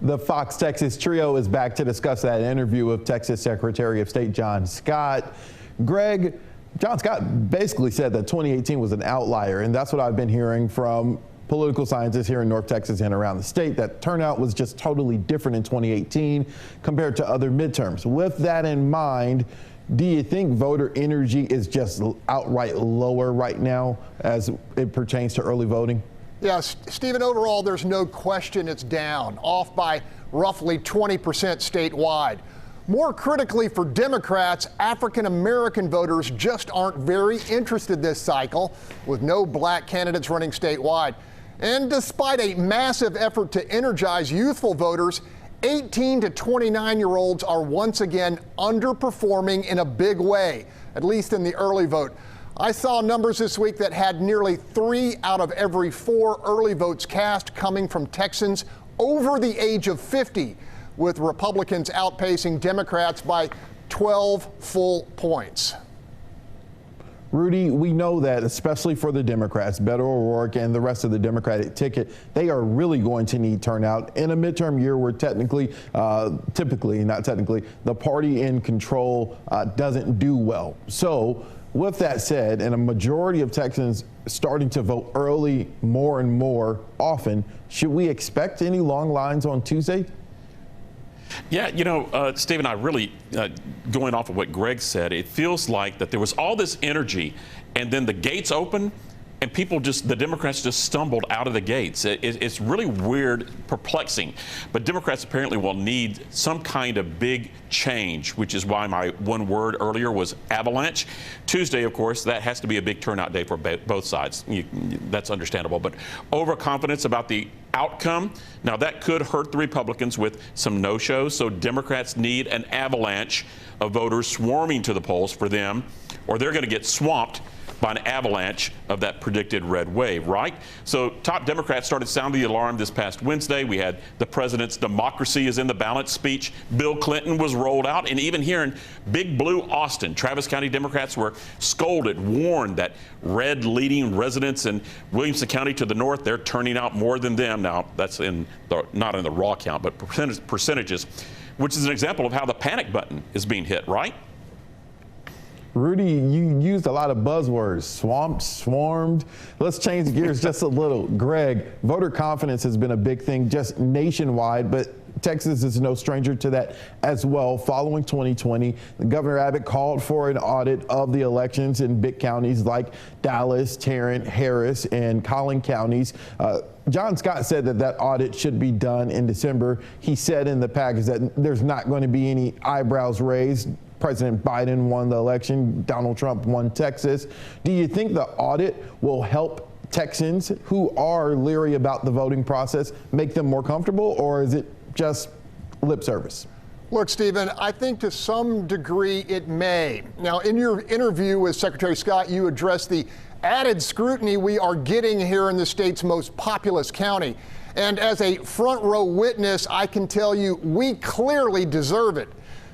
The Fox Texas trio is back to discuss that interview with Texas Secretary of State John Scott. Greg, John Scott basically said that 2018 was an outlier, and that's what I've been hearing from political scientists here in North Texas and around the state, that turnout was just totally different in 2018 compared to other midterms. With that in mind, do you think voter energy is just outright lower right now as it pertains to early voting? Yes, Stephen, overall, there's no question it's down, off by roughly 20% statewide. More critically for Democrats, African-American voters just aren't very interested this cycle, with no black candidates running statewide. And despite a massive effort to energize youthful voters, 18 to 29-year-olds are once again underperforming in a big way, at least in the early vote. I saw numbers this week that had nearly 3 out of every 4 early votes cast coming from Texans over the age of 50, with Republicans outpacing Democrats by 12 full points. Rudy, we know that, especially for the Democrats, Beto O'Rourke and the rest of the Democratic ticket, they are really going to need turnout in a midterm year where typically, the party in control doesn't do well. So with that said, and a majority of Texans starting to vote early more and more often, should we expect any long lines on Tuesday? Yeah, you know, Stephen, I really, going off of what Greg said, it feels like that there was all this energy and then the gates open and the Democrats just stumbled out of the gates. It's really weird, perplexing. But Democrats apparently will need some kind of big change, which is why my one word earlier was avalanche. Tuesday, of course, that has to be a big turnout day for both sides. That's understandable. But overconfidence about the outcome, now that could hurt the Republicans with some no-shows. So Democrats need an avalanche of voters swarming to the polls for them, or they're going to get swamped by an avalanche of that predicted red wave, right? So top Democrats started sounding the alarm this past Wednesday. We had the president's democracy is in the balance speech. Bill Clinton was rolled out. And even here in Big Blue Austin, Travis County Democrats were scolded, warned that red leading residents in Williamson County to the north, they're turning out more than them. Now, that's not in the raw count, but percentages, which is an example of how the panic button is being hit, right? Rudy, you used a lot of buzzwords, swamped, swarmed. Let's change gears just a little. Greg, voter confidence has been a big thing just nationwide, but Texas is no stranger to that as well. Following 2020, Governor Abbott called for an audit of the elections in big counties like Dallas, Tarrant, Harris, and Collin counties. John Scott said that audit should be done in December. He said in the package that there's not going to be any eyebrows raised. President Biden won the election. Donald Trump won Texas. Do you think the audit will help Texans who are leery about the voting process, make them more comfortable, or is it just lip service? Look, Stephen, I think to some degree it may. Now, in your interview with Secretary Scott, you addressed the added scrutiny we are getting here in the state's most populous county. And as a front row witness, I can tell you we clearly deserve it.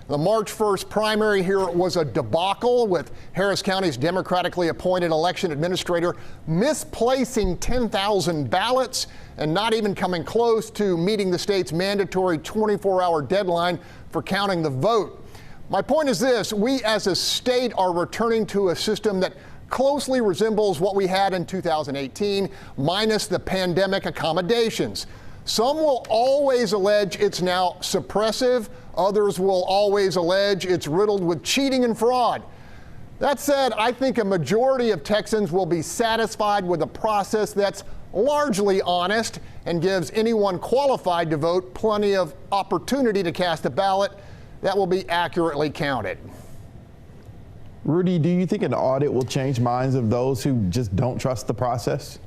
The March 1st primary here was a debacle, with Harris County's democratically appointed election administrator misplacing 10,000 ballots and not even coming close to meeting the state's mandatory 24-hour deadline for counting the vote. My point is this: we as a state are returning to a system that closely resembles what we had in 2018, minus the pandemic accommodations. Some will always allege it's now suppressive. Others will always allege it's riddled with cheating and fraud. That said, I think a majority of Texans will be satisfied with a process that's largely honest and gives anyone qualified to vote plenty of opportunity to cast a ballot that will be accurately counted. Rudy, do you think an audit will change minds of those who just don't trust the process?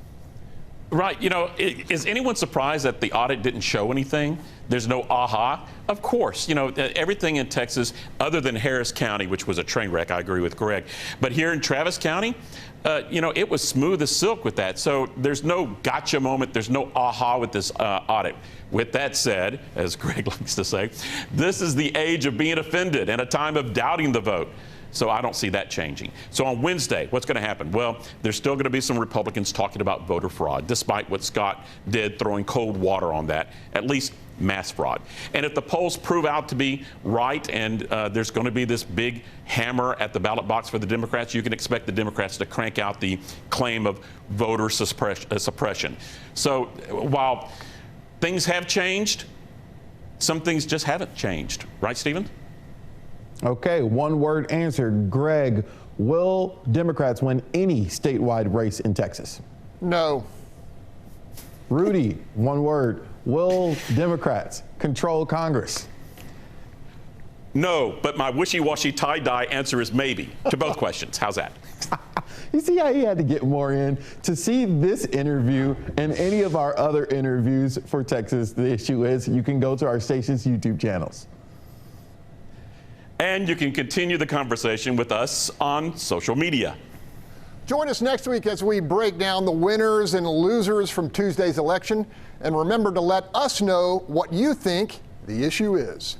Right. You know, is anyone surprised that the audit didn't show anything? There's no aha? Of course. You know, everything in Texas, other than Harris County, which was a train wreck, I agree with Greg. But here in Travis County, you know, it was smooth as silk with that. So there's no gotcha moment. There's no aha with this audit. With that said, as Greg likes to say, this is the age of being offended and a time of doubting the vote. So I don't see that changing. So on Wednesday, what's going to happen? Well, there's still going to be some Republicans talking about voter fraud, despite what Scott did, throwing cold water on that. At least mass fraud. And if the polls prove out to be right and there's going to be this big hammer at the ballot box for the Democrats, you can expect the Democrats to crank out the claim of voter suppression. So while things have changed, some things just haven't changed. Right, Stephen? Okay, one-word answer. Greg, will Democrats win any statewide race in Texas? No. Rudy, one word. Will Democrats control Congress? No, but my wishy-washy tie-dye answer is maybe to both questions. How's that? You see how he had to get more in? To see this interview and any of our other interviews for Texas, the issue is you can go to our station's YouTube channels. And you can continue the conversation with us on social media. Join us next week as we break down the winners and losers from Tuesday's election. And remember to let us know what you think the issue is.